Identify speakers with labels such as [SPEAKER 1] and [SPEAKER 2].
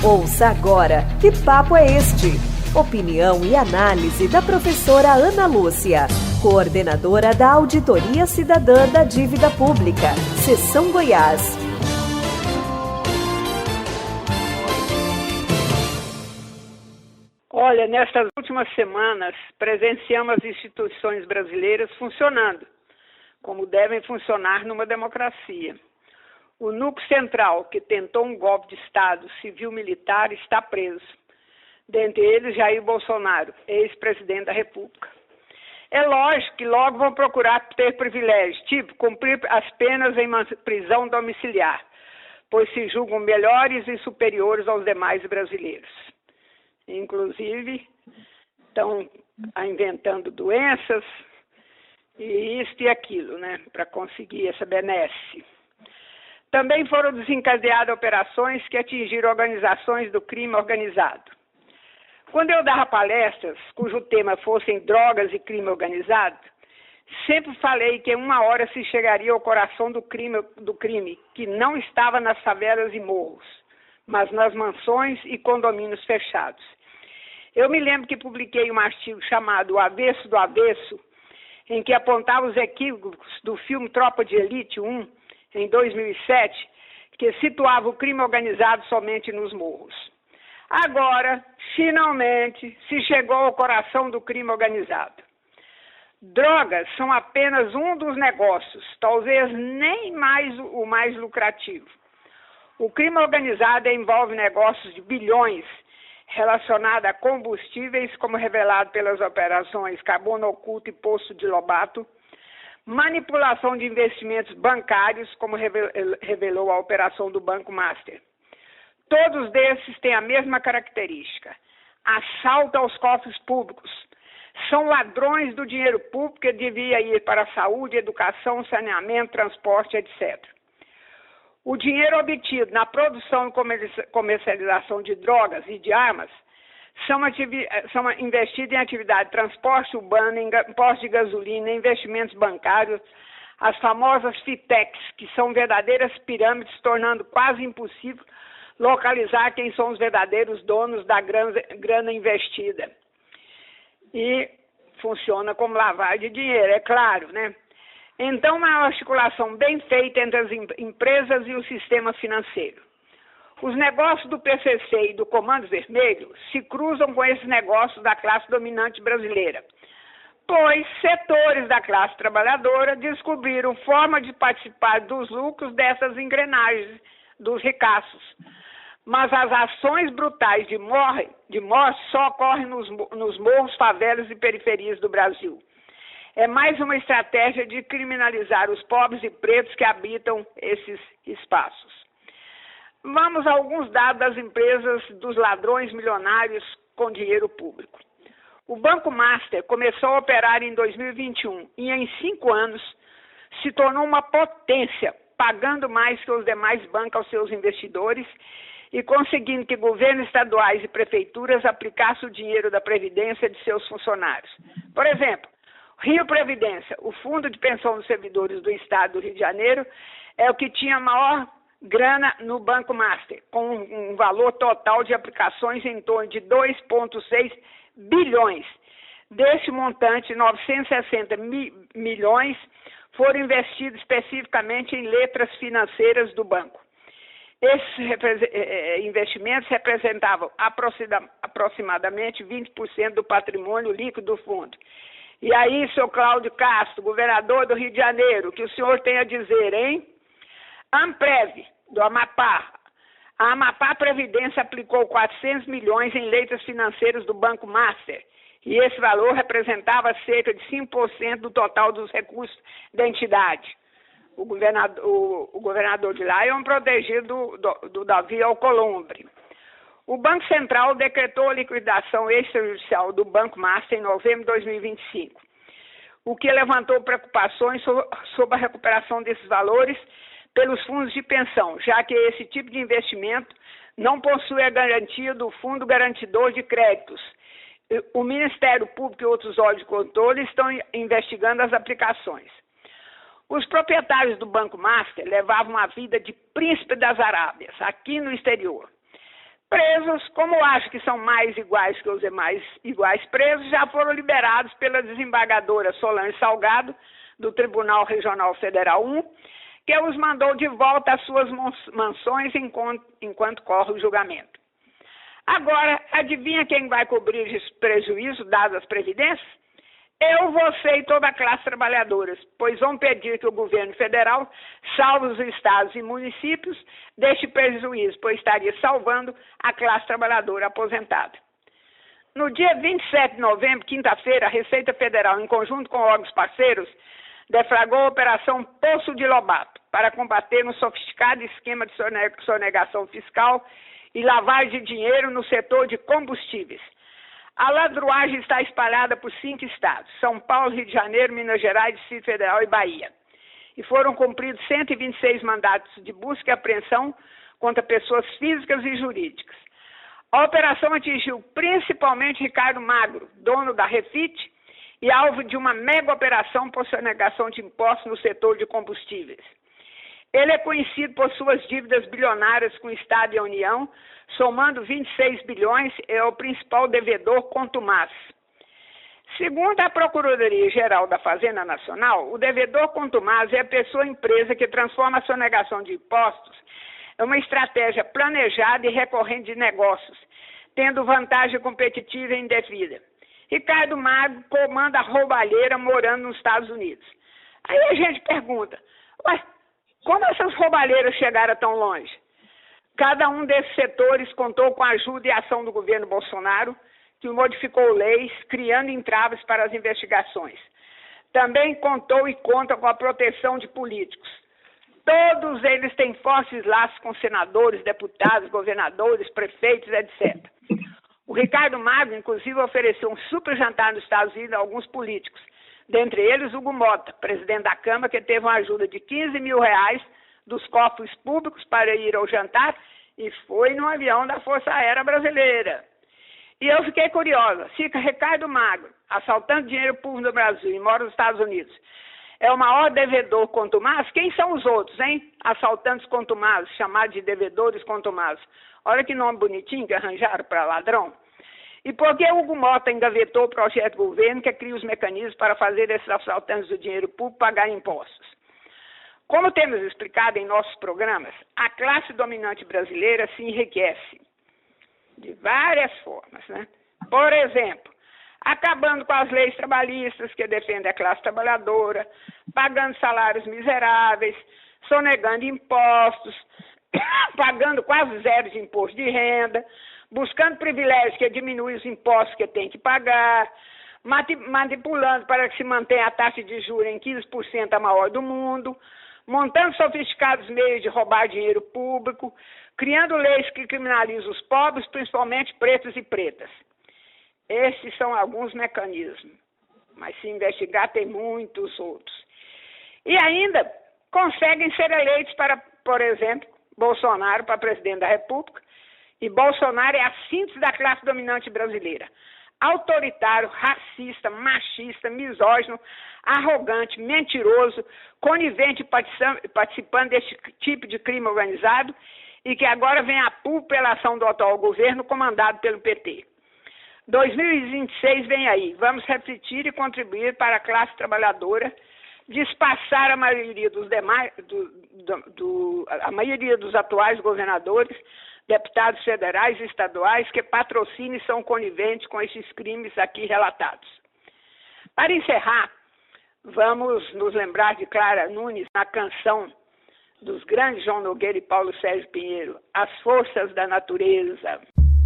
[SPEAKER 1] Ouça agora Que Papo é Este? Opinião e análise da professora Ana Lúcia, coordenadora da Auditoria Cidadã da Dívida Pública, Seção Goiás.
[SPEAKER 2] Olha, nestas últimas semanas, presenciamos as instituições brasileiras funcionando, como devem funcionar numa democracia. O núcleo central, que tentou um golpe de Estado civil-militar, está preso. Dentre eles, Jair Bolsonaro, ex-presidente da República. É lógico que logo vão procurar ter privilégios, tipo cumprir as penas em prisão domiciliar, pois se julgam melhores e superiores aos demais brasileiros. Inclusive, estão inventando doenças e isto e aquilo, né, para conseguir essa benesse. Também foram desencadeadas operações que atingiram organizações do crime organizado. Quando eu dava palestras cujo tema fossem drogas e crime organizado, sempre falei que uma hora se chegaria ao coração do crime, que não estava nas favelas e morros, mas nas mansões e condomínios fechados. Eu me lembro que publiquei um artigo chamado O Avesso do Avesso, em que apontava os equívocos do filme Tropa de Elite 1, em 2007, que situava o crime organizado somente nos morros. Agora, finalmente, se chegou ao coração do crime organizado. Drogas são apenas um dos negócios, talvez nem mais o mais lucrativo. O crime organizado envolve negócios de bilhões relacionados a combustíveis, como revelado pelas operações Carbono Oculto e Poço de Lobato, manipulação de investimentos bancários, como revelou a operação do Banco Master. Todos desses têm a mesma característica: assalto aos cofres públicos. São ladrões do dinheiro público que devia ir para a saúde, educação, saneamento, transporte, etc. O dinheiro obtido na produção e comercialização de drogas e de armas são investidos em atividade de transporte urbano, em postos de gasolina, em investimentos bancários, as famosas fintechs, que são verdadeiras pirâmides, tornando quase impossível localizar quem são os verdadeiros donos da grana investida. E funciona como lavagem de dinheiro, é claro, né? Então, uma articulação bem feita entre as empresas e o sistema financeiro. Os negócios do PCC e do Comando Vermelho se cruzam com esses negócios da classe dominante brasileira, pois setores da classe trabalhadora descobriram forma de participar dos lucros dessas engrenagens dos ricaços. Mas as ações brutais de morte só ocorrem nos morros, favelas e periferias do Brasil. É mais uma estratégia de criminalizar os pobres e pretos que habitam esses espaços. Vamos a alguns dados das empresas dos ladrões milionários com dinheiro público. O Banco Master começou a operar em 2021 e em 5 anos se tornou uma potência, pagando mais que os demais bancos aos seus investidores e conseguindo que governos estaduais e prefeituras aplicassem o dinheiro da Previdência de seus funcionários. Por exemplo, Rio Previdência, o Fundo de Pensão dos Servidores do Estado do Rio de Janeiro, é o que tinha maior grana no Banco Master, com um valor total de aplicações em torno de 2,6 bilhões. Desse montante, 960 milhões foram investidos especificamente em letras financeiras do banco. Esses investimentos representavam aproximadamente 20% do patrimônio líquido do fundo. E aí, seu Cláudio Castro, governador do Rio de Janeiro, o que o senhor tem a dizer, hein? Amprev, do Amapá. A Amapá Previdência aplicou 400 milhões em letras financeiras do Banco Master, e esse valor representava cerca de 5% do total dos recursos da entidade. O governador de lá é um protegido do Davi Alcolumbre. O Banco Central decretou a liquidação extrajudicial do Banco Master em novembro de 2025, o que levantou preocupações sobre a recuperação desses valores pelos fundos de pensão, já que esse tipo de investimento não possui a garantia do Fundo Garantidor de Créditos. O Ministério Público e outros órgãos de controle estão investigando as aplicações. Os proprietários do Banco Master levavam a vida de príncipe das Arábias, aqui no exterior. presos, como acho que são mais iguais que os demais iguais presos, já foram liberados pela desembargadora Solange Salgado, do Tribunal Regional Federal 1, que os mandou de volta às suas mansões enquanto corre o julgamento. Agora, adivinha quem vai cobrir esse prejuízo, dadas as previdências? Eu, você e toda a classe trabalhadora, pois vão pedir que o governo federal salve os estados e municípios deste prejuízo, pois estaria salvando a classe trabalhadora aposentada. No dia 27 de novembro, quinta-feira, a Receita Federal, em conjunto com órgãos parceiros, deflagrou a Operação Poço de Lobato para combater um sofisticado esquema de sonegação fiscal e lavagem de dinheiro no setor de combustíveis. A ladruagem está espalhada por 5 estados: São Paulo, Rio de Janeiro, Minas Gerais, Distrito Federal e Bahia. E foram cumpridos 126 mandatos de busca e apreensão contra pessoas físicas e jurídicas. A operação atingiu principalmente Ricardo Magro, dono da Refit, e alvo de uma mega operação por sonegação de impostos no setor de combustíveis. Ele é conhecido por suas dívidas bilionárias com o Estado e a União, somando 26 bilhões, é o principal devedor contumaz. Segundo a Procuradoria-Geral da Fazenda Nacional, o devedor contumaz é a pessoa ou empresa que transforma a sonegação de impostos em uma estratégia planejada e recorrente de negócios, tendo vantagem competitiva e indevida. Ricardo Magro comanda a roubalheira morando nos Estados Unidos. Aí a gente pergunta, como essas roubalheiras chegaram tão longe? Cada um desses setores contou com a ajuda e ação do governo Bolsonaro, que modificou leis, criando entraves para as investigações. Também contou e conta com a proteção de políticos. Todos eles têm fortes laços com senadores, deputados, governadores, prefeitos, etc. O Ricardo Magro, inclusive, ofereceu um super jantar nos Estados Unidos a alguns políticos, dentre eles Hugo Mota, presidente da Câmara, que teve uma ajuda de R$15 mil dos cofres públicos para ir ao jantar e foi no avião da Força Aérea Brasileira. E eu fiquei curiosa, se Ricardo Magro, assaltando dinheiro público no Brasil e mora nos Estados Unidos, é o maior devedor contumaz, quem são os outros, hein? Assaltantes contumazes, chamados de devedores contumazes. Olha que nome bonitinho que arranjaram para ladrão. E por que Hugo Mota engavetou o projeto do governo que cria os mecanismos para fazer esses assaltantes do dinheiro público pagar impostos? Como temos explicado em nossos programas, a classe dominante brasileira se enriquece de várias formas, né? Por exemplo, acabando com as leis trabalhistas que defendem a classe trabalhadora, pagando salários miseráveis, sonegando impostos, pagando quase zero de imposto de renda, buscando privilégios que diminuem os impostos que tem que pagar, manipulando para que se mantenha a taxa de juros em 15% a maior do mundo, montando sofisticados meios de roubar dinheiro público, criando leis que criminalizam os pobres, principalmente pretos e pretas. Esses são alguns mecanismos, mas se investigar tem muitos outros. E ainda conseguem ser eleitos para, por exemplo, Bolsonaro para presidente da República, e Bolsonaro é a síntese da classe dominante brasileira. Autoritário, racista, machista, misógino, arrogante, mentiroso, conivente participando desse tipo de crime organizado e que agora vem a público pela ação do atual governo comandado pelo PT. 2026 vem aí. Vamos refletir e contribuir para a classe trabalhadora despassar a maioria dos a maioria dos atuais governadores, deputados federais e estaduais que patrocinam e são coniventes com esses crimes aqui relatados. Para encerrar, vamos nos lembrar de Clara Nunes na canção dos grandes João Nogueira e Paulo Sérgio Pinheiro, As Forças da Natureza.